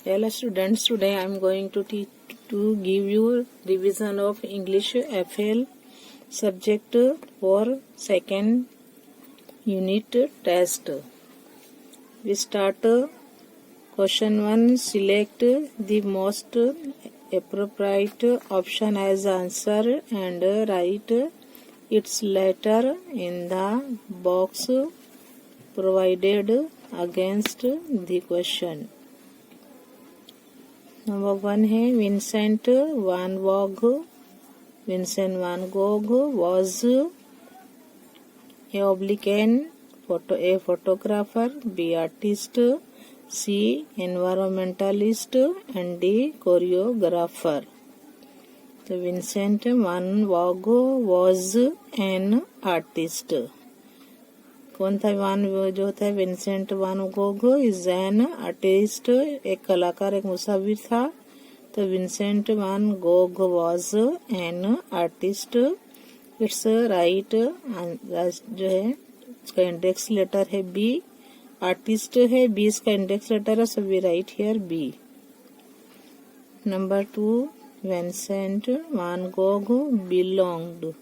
Hello students, today I am going to give you revision of English FL subject for second unit test. We start question 1. Select the most appropriate option as answer and write its letter in the box provided against the question. Number 1 है Vincent van Gogh was a photographer, B artist, C environmentalist and D choreographer. तो Vincent van Gogh was an artist. कौन था जो होता है Vincent van Gogh is an artist, एक कलाकार, एक मुसाफिर था. तो Vincent van Gogh was an artist. It's right जो है उसका इंडेक्स लेटर है बी. आर्टिस्ट है बी, इसका इंडेक्स लेटर है, so we write here B. Number 2 Vincent van Gogh belonged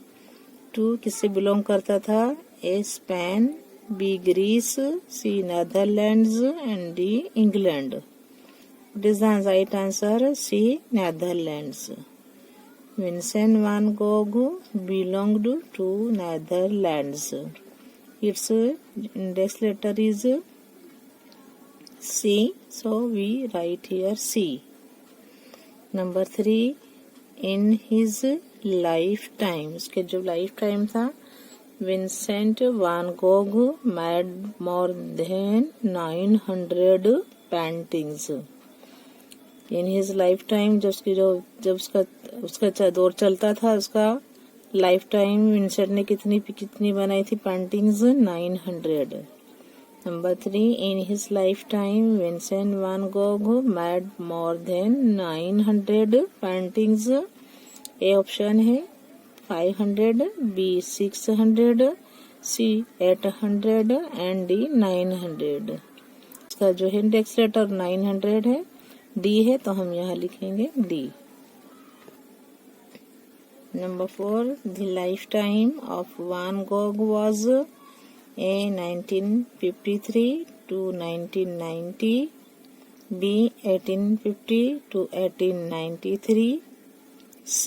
to, किससे बिलोंग करता था? A Spain, B Greece, C Netherlands and D England. What is the right answer? C Netherlands. Vincent van Gogh belonged to Netherlands. Its index letter is C, so we write here C. Number 3 in his lifetime, उसके जो life time था, Vincent van Gog made more than 900 paintings. In his life time, जब उसका दौर चलता था, उसका life time Vincent ने कितनी बनाई थी paintings? 900. Number 3 in his life time Vincent van Gog made more than 900 paintings. A option है 500, B 600, C 800 and D 900. इसका जो है इंडेक्स लेटर 900 है, D है, तो हम यहाँ लिखेंगे D. Number 4 the life time of one Gogh was A 1953 to 1990, B 1850 to 1893, C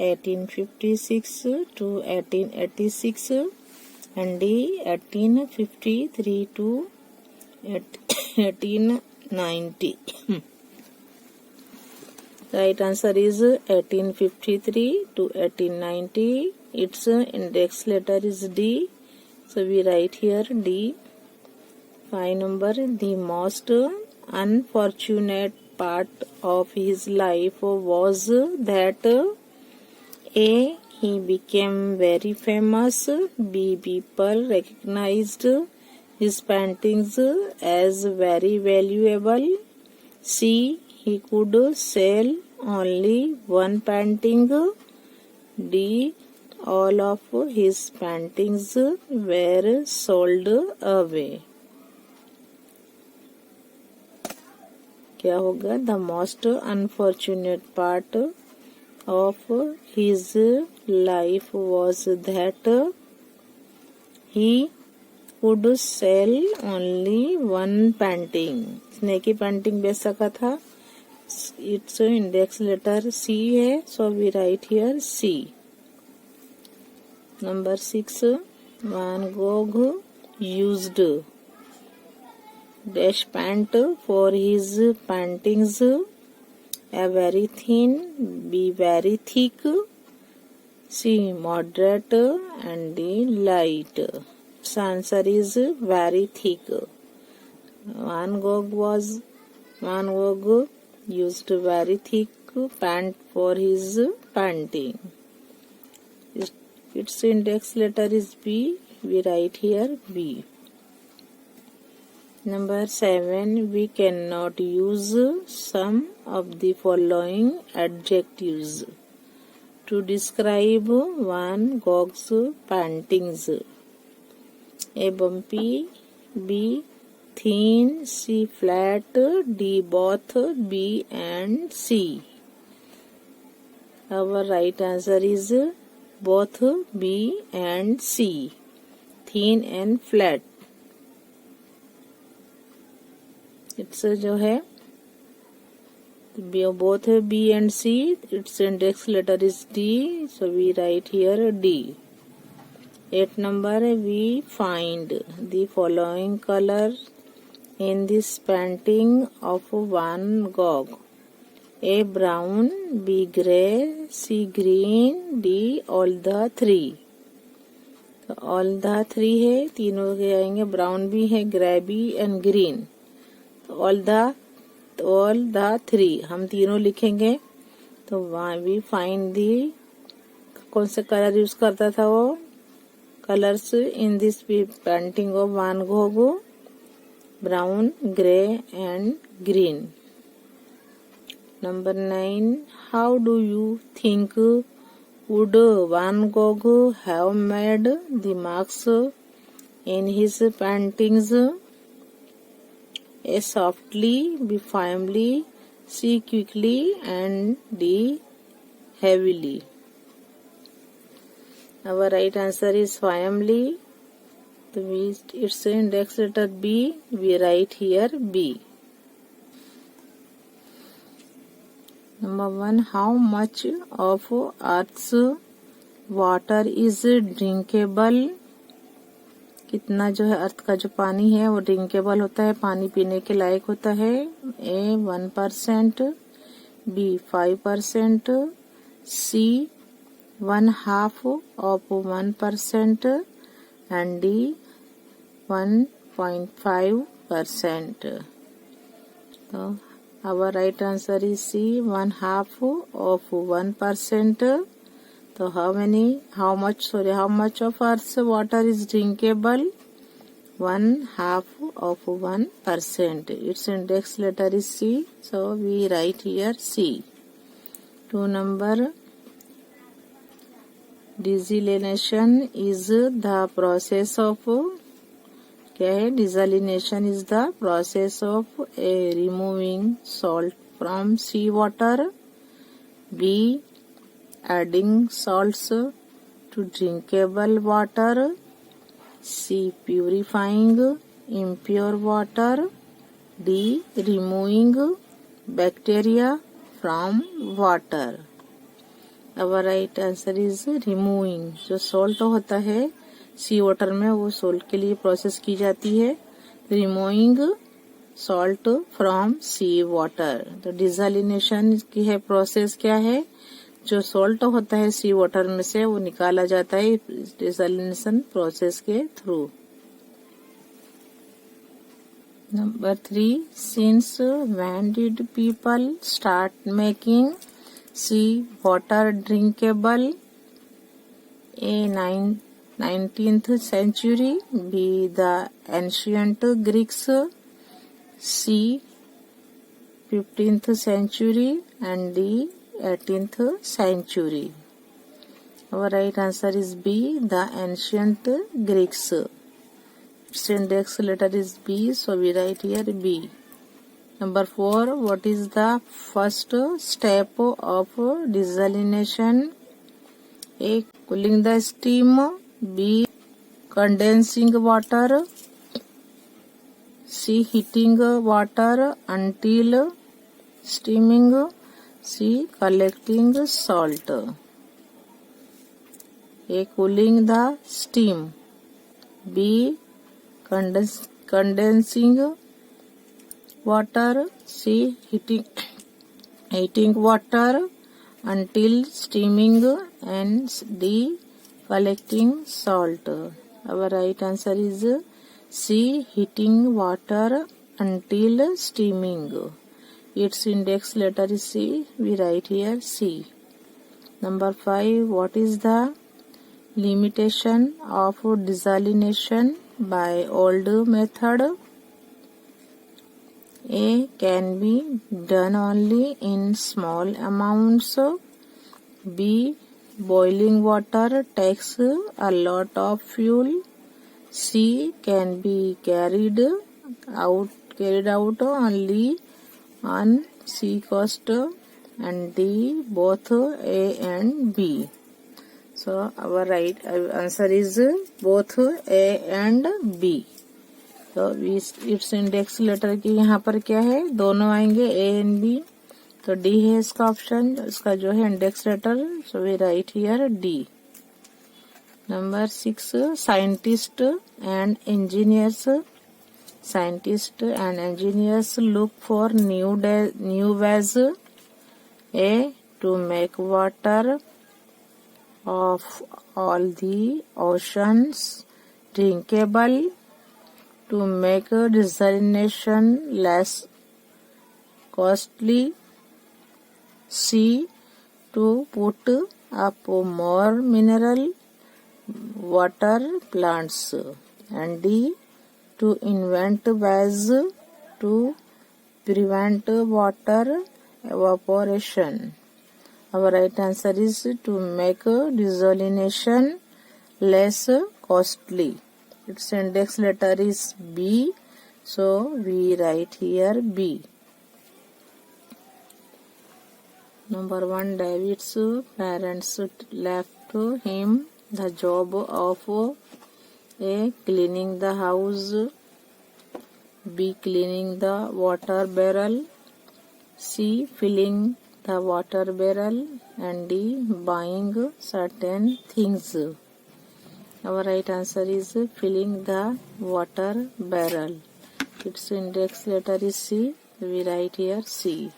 1856 to 1886 and D 1853 to 1890. Right answer is 1853 to 1890. Its index letter is D, so we write here D. 5 number the most unfortunate part of his life was that A he became very famous, B people recognized his paintings as very valuable, C he could sell only one painting, D all of his paintings were sold away. क्या होगा? The most unfortunate part of his life was that he could sell only one painting. इसने की painting बेच सका था. It's index letter C है, so we write here C. Number 6 van Gogh used dash paint for his paintings, A very thin, B very thick, C moderate and D light. Its answer is very thick. Van Gogh used very thick paint for his painting. Its index letter is B, we write here B. Number 7 we cannot use some of the following adjectives to describe Van Gogh's paintings: A bumpy, B thin, C flat, D both, B and C. Our right answer is both B and C. Thin and flat. It's जो है both B and C. Its index letter is D. So we write here D. 8 number, we find the following color in this painting of Van Gogh. A brown, B grey, C green, D all the three. तो all the three है, तीनों के आएंगे, brown भी है, grey भी and green. तो all the three हम तीनों लिखेंगे. तो वी फाइंड दी, कौन सा कलर यूज करता था वो, colours in this painting of one Gog, brown, grey and green. Number 9. How do you think would Van Gogh have made the marks in his paintings? A softly, B firmly, C quickly and D heavily. Our right answer is firmly. Its index letter B. We write here B. Number 1. How much of Earth's water is drinkable? कितना जो है अर्थ का जो पानी है वो drinkable होता है, पानी पीने के लायक होता है. A 1%, B 5%, C 1/2% and D 1.5%. तो our right answer is C 1/2%. So how much of Earth's water is drinkable? 1/2%. Its index letter is C. So we write here C. 2 number, desalination is the process of, क्या है, desalination is the process of removing salt from sea water. B, adding salts to drinkable water. C, purifying impure water. D, removing bacteria from water. Our right answer is removing. जो salt होता है सी water में, वो salt के लिए process की जाती है, removing salt from sea water. तो डिसैलिनेशन की है प्रोसेस, क्या है, जो सॉल्ट होता है सी वाटर में से वो निकाला जाता है डिसैलिनेशन प्रोसेस के through. Number 3. Since when did people start making sea water drinkable? A 19th century, B the ancient Greeks, C 15th century and D 18th century. Our right answer is B, the ancient Greeks. Its index letter is B, so we write here B. Number 4. What is the first step of desalination? A, cooling the steam. B, condensing water. C, heating water until steaming. C, collecting salt. A, cooling the steam. B, condensing water. C, heating water until steaming and D, collecting salt. Our right answer is C, heating water until steaming. Its index letter is C. We write here C. Number 5. What is the limitation of desalination by old method? A, can be done only in small amounts. B, boiling water takes a lot of fuel. C, can be carried carried out only on C coast, and D both A and B. So our right answer is both A and B. तो it's index letter की यहाँ पर क्या है, दोनों आएंगे A and B. तो D है इसका ऑप्शन, इसका जो है index letter. So we write here D. Number 6, scientist and engineers. Scientists and engineers look for new ways A. to make water of all the oceans drinkable, to make desalination less costly, C. to put up more mineral water plants, and D. to invent ways to prevent water evaporation. Our right answer is to make desalination less costly. Its index letter is B, so we write here B. Number 1, David's parents left him the job of A. cleaning the house, B. cleaning the water barrel, C. filling the water barrel, and D. buying certain things. Our right answer is filling the water barrel. Its index letter is C. We write here C.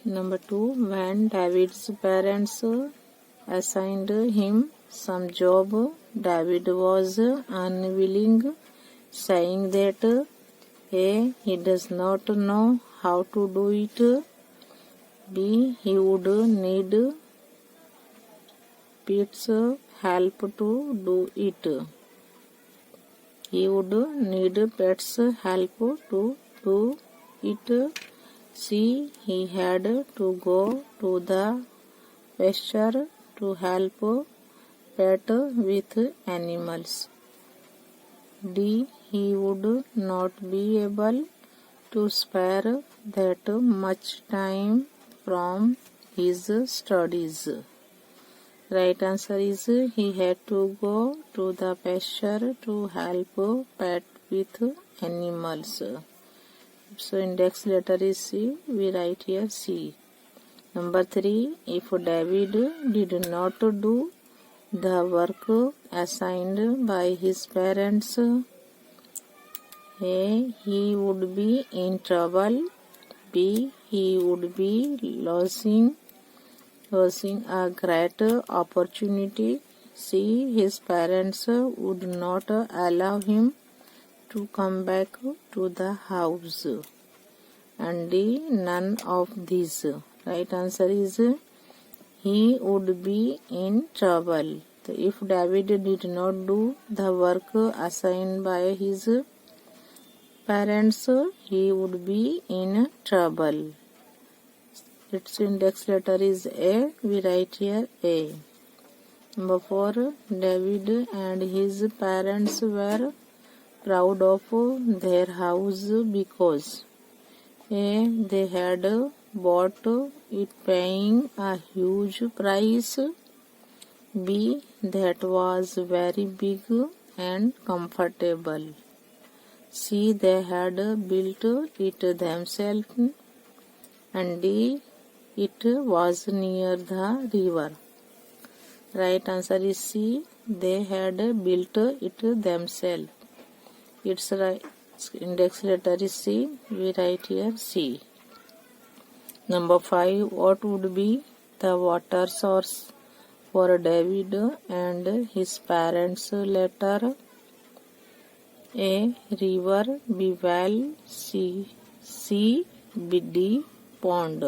Number 2, when David's parents assigned him some job, David was unwilling, saying that A. he does not know how to do it, B. he would need Pete's help to do it. He would need Pete's help to do it. C. he had to go to the pasture to help Pet with animals. D. he would not be able to spare that much time from his studies. Right answer is he had to go to the pasture to help Pet with animals. So index letter is C. We write here C. Number 3, if David did not do the work assigned by his parents, A. he would be in trouble, B. he would be losing a great opportunity, C. his parents would not allow him to come back to the house, and D. none of these. Right answer is he would be in trouble. So if David did not do the work assigned by his parents, he would be in trouble. Its index letter is A. We write here A. Number 4, David and his parents were proud of their house because A. they had bought it paying a huge price, B. that was very big and comfortable, C. they had built it themselves, and D. it was near the river. Right answer is C. they had built it themselves. Its right index letter is C. We write here C. Number 5, what would be the water source for David and his parents later? A. river, B. well, C. D. pond.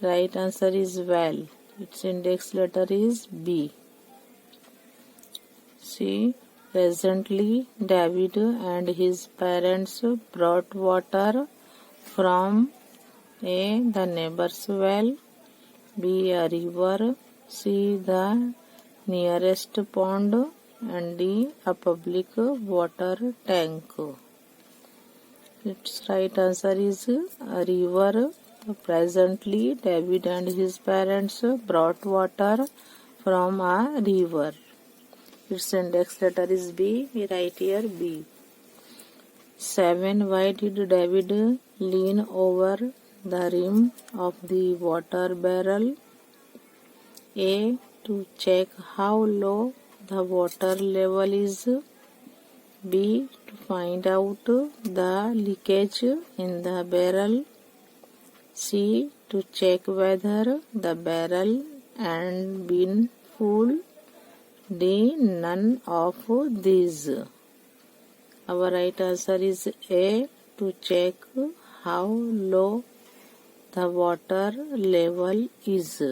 Right answer is well. Its index letter is B. C. presently David and his parents brought water from A. the neighbor's well, B. a river, C. the nearest pond, and D. A public water tank. Its right answer is a river. Presently, David and his parents brought water from a river. Its index letter is B. We write here B. 7. Why did David lean over the rim of the water barrel? A. To check how low the water level is. B. To find out the leakage in the barrel. C. To check whether the barrel and been full. D. None of these. Our right answer is A. To check how low the water level is.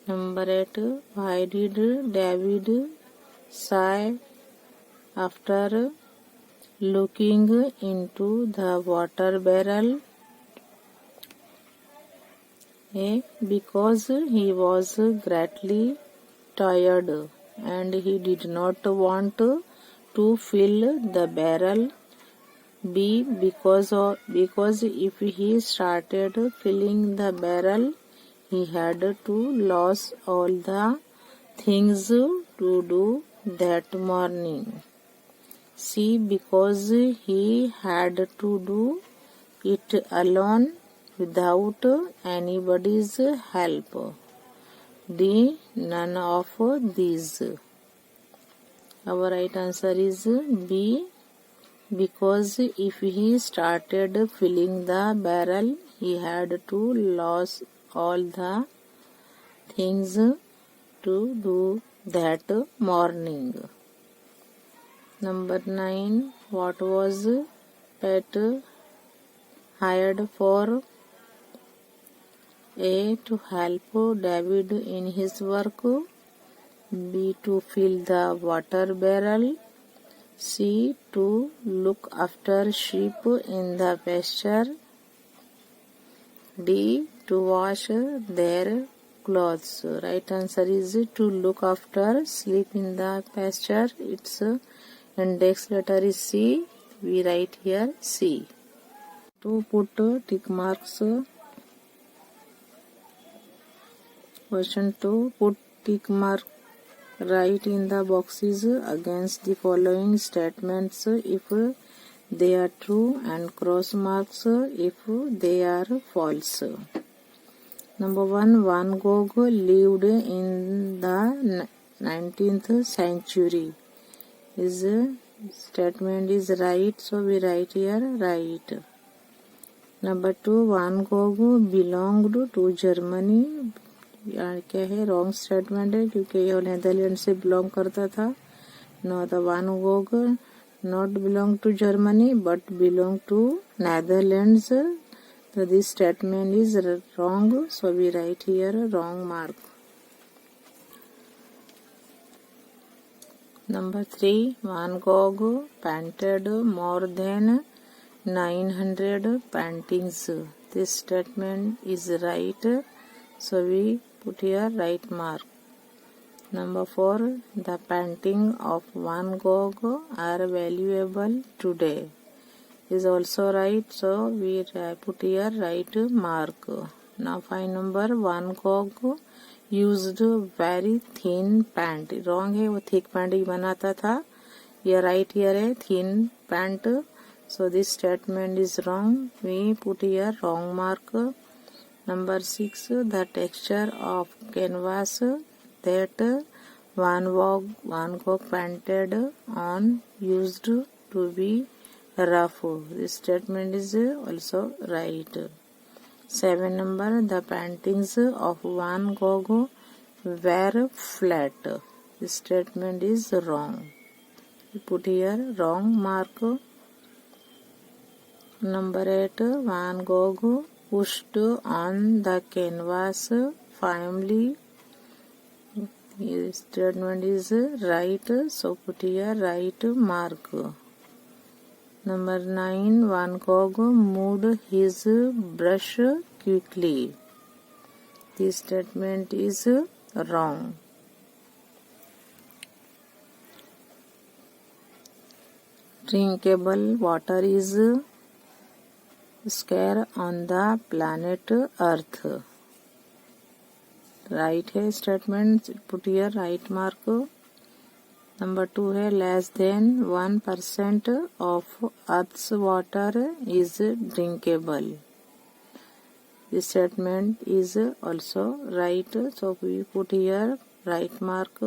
Number 8. Why did David sigh after looking into the water barrel? A. Because he was greatly tired and he did not want to fill the barrel. B. Because if he started filling the barrel, he had to lose all the things to do that morning. C. Because he had to do it alone without anybody's help. D. None of these. Our right answer is B. Because if he started filling the barrel, he had to lose all the things to do that morning. Number 9. What was Pat hired for? A. To help David in his work. B. To fill the water barrel. C. To look after sheep in the pasture. D. To wash their clothes. Right answer is to look after sheep in the pasture. Its index letter is C. We write here C. To put tick marks. Question 2. Put tick mark right in the boxes against the following statements if they are true and cross marks if they are false. Number 1. Van Gogh lived in the 19th century. His statement is right, so we write here right. Number 2. Van Gogh belonged to Germany. यहाँ क्या है wrong statement है क्योंकि यह Netherland से belong करता था. No the van Gogh not belong to Germany but belong to Netherlands. So this statement is wrong, so we write here wrong mark. Number 3. Van Gogh painted more than 900 paintings. This statement is right, so we put here right mark. Number 4. The painting of Van Gogh are valuable today. Is also right, so we put here right mark. Now find number. Van Gogh used very thin paint. Wrong है, वो thick paint ही बनाता था. ये right here है thin paint. So this statement is wrong. We put here wrong mark. Number 6. The texture of canvas that Van Gogh painted on used to be rough. This statement is also right. 7 number. The paintings of Van Gogh were flat. This statement is wrong. We put here wrong mark. Number 8. Van Gogh pushed on the canvas firmly. This statement is right, so put here right mark. Number 9. Van Gogh moved his brush quickly. This statement is wrong. drinkable water is scarce on the planet Earth. Right है statement, put here right mark. Number 2 है less than 1% of Earth's water is drinkable. This statement is also right, so we put here right mark.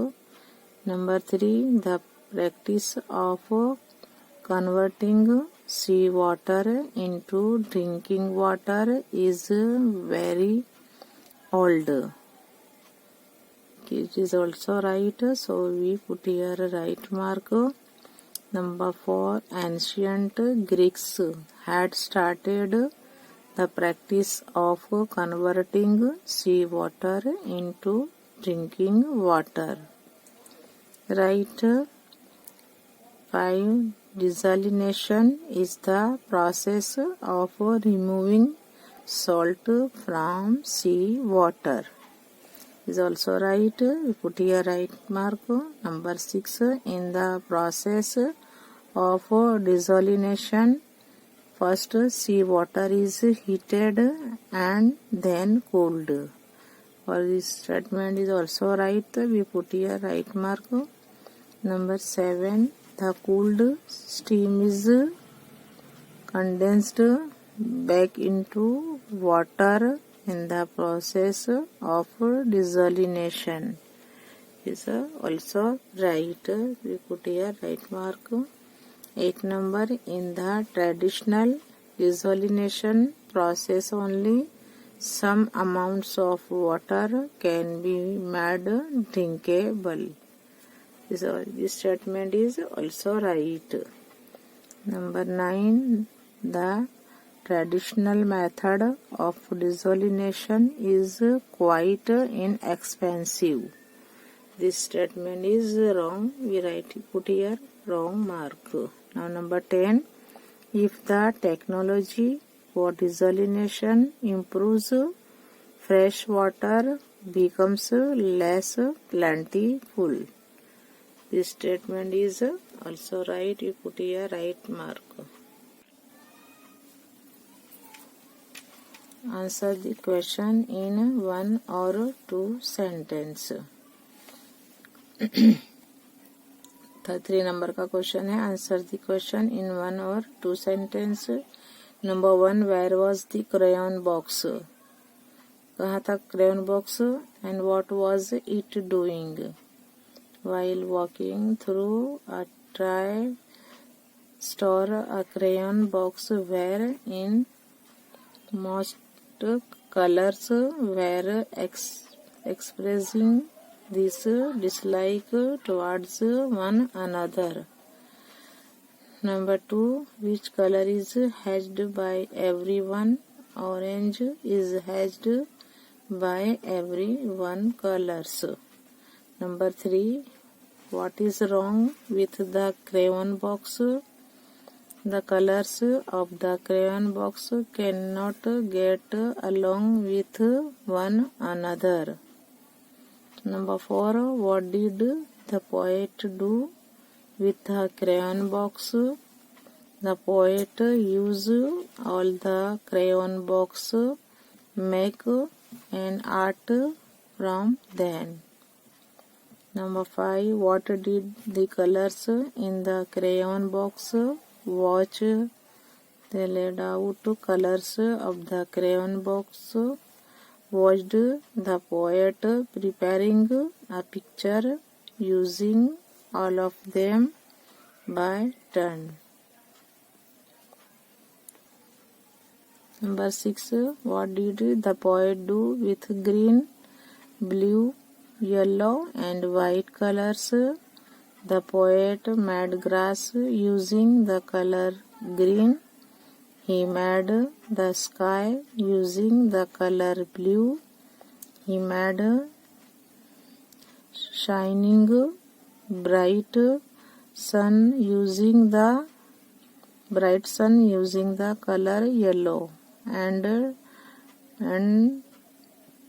Number 3, the practice of converting sea water into drinking water is very old. It is also right, so we put here right mark. Number 4, ancient Greeks had started the practice of converting sea water into drinking water. Right. 5, desalination is the process of removing salt from sea water. Is also right. We put here right mark. Number 6, in the process of desalination, first sea water is heated and then cooled. For this statement is also right. We put here right mark. Number 7, the cooled steam is condensed back into water in the process of desalination. Is also right. We put here right mark. 8 number, in the traditional desalination process only some amounts of water can be made drinkable. This statement is also right. Number 9, the traditional method of desalination is quite inexpensive. This statement is wrong. We put here wrong mark. Now number 10, if the technology for desalination improves, fresh water becomes less plentiful. This statement is also right. You put here right mark. Answer the question in 1 or 2 sentences. 3 number का question है. Answer the question in 1 or 2 sentences. Number 1, where was the crayon box? कहाँ था crayon box and what was it doing? While walking through a toy store, a crayon box were in most colors were expressing this dislike towards one another. Number 2, which color is hedged by everyone? Orange is hedged by everyone colors. Number 3, what is wrong with the crayon box? The colors of the crayon box cannot get along with one another. Number 4, what did the poet do with the crayon box? The poet used all the crayon box, make an art from them. Number 5, what did the colors in the crayon box watch? They laid out colors of the crayon box, watched the poet preparing a picture using all of them by turn. Number 6, what did the poet do with green, blue, yellow and white colors? The poet made grass using the color green. He made the sky using the color blue. He made shining bright sun using the color yellow, and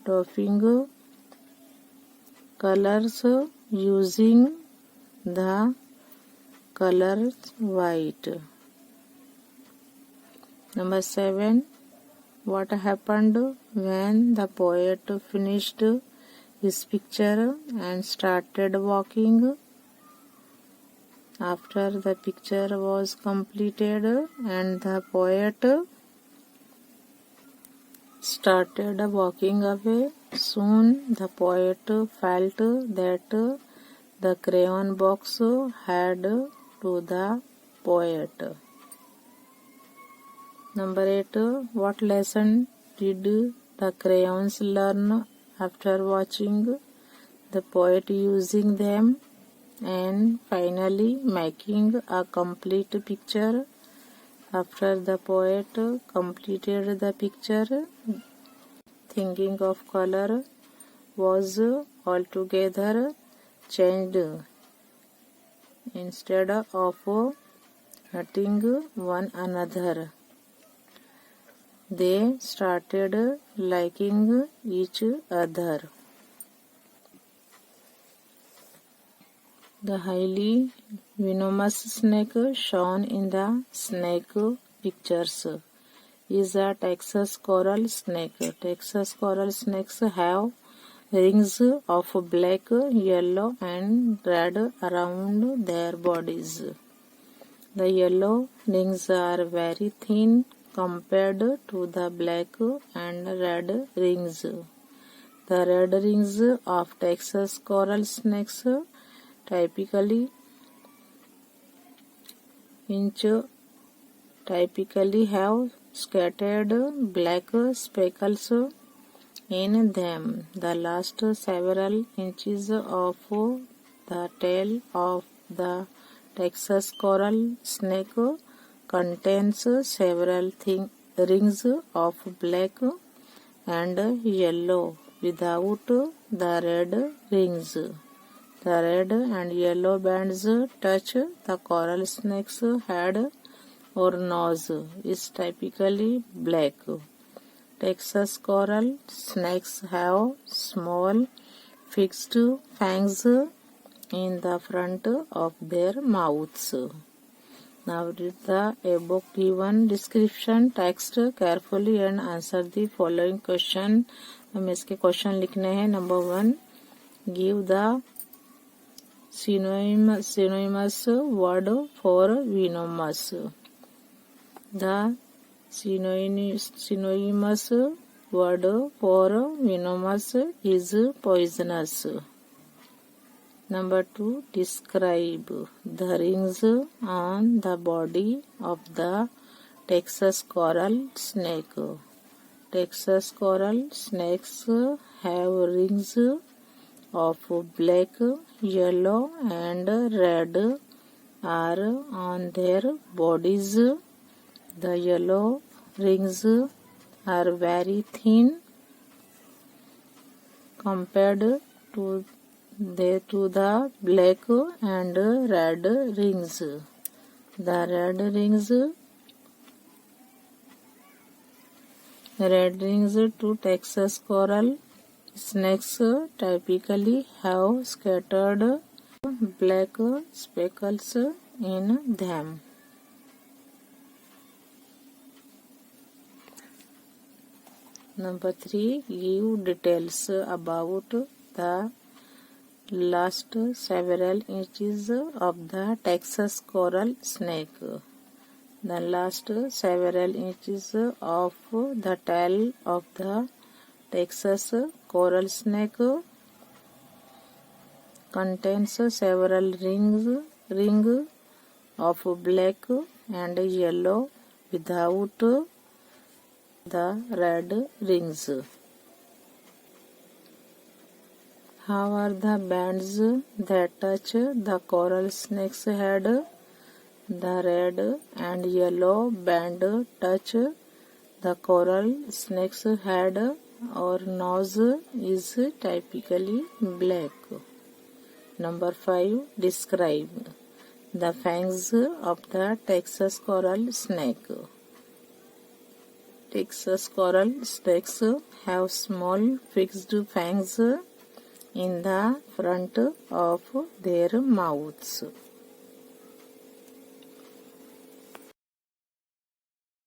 topping colors using the color white. Number 7. What happened when the poet finished his picture and started walking? After the picture was completed and the poet started walking away, soon the poet felt that the crayon box had to the poet. Number 8. What lesson did the crayons learn after watching the poet using them and finally making a complete picture? After the poet completed the picture, thinking of color was altogether changed. Instead of hurting one another, they started liking each other. The highly venomous snake shown in the snake pictures is a Texas coral snake. Texas coral snakes have rings of black, yellow and red around their bodies. The yellow rings are very thin compared to the black and red rings. The red rings of Texas coral snakes typically have scattered black speckles in them. The last several inches of the tail of the Texas coral snake contains several rings of black and yellow without the red rings. The red and yellow bands touch the coral snake's head or nose is typically black. Texas coral snakes have small fixed fangs in the front of their mouths. Now read the above given description text carefully and answer the following question. हमें इसके question लिखने हैं. Number 1. Give the synonymous word for venomous. The synonymous word for venomous is poisonous. Number 2. Describe the rings on the body of the Texas coral snake. Texas coral snakes have rings of black, yellow and red are on their bodies. The yellow rings are very thin compared to the black and red rings. The red rings to Texas coral snakes typically have scattered black speckles in them. Number 3. Give details about the last several inches of the Texas coral snake. The last several inches of the tail of the Texas coral snake contains several rings of black and yellow without the red rings. How are the bands that touch the coral snake's head? The red and yellow band touch the coral snake's head or nose is typically black. Number 5. Describe the fangs of the Texas coral snake. Texas coral snakes have small fixed fangs in the front of their mouths.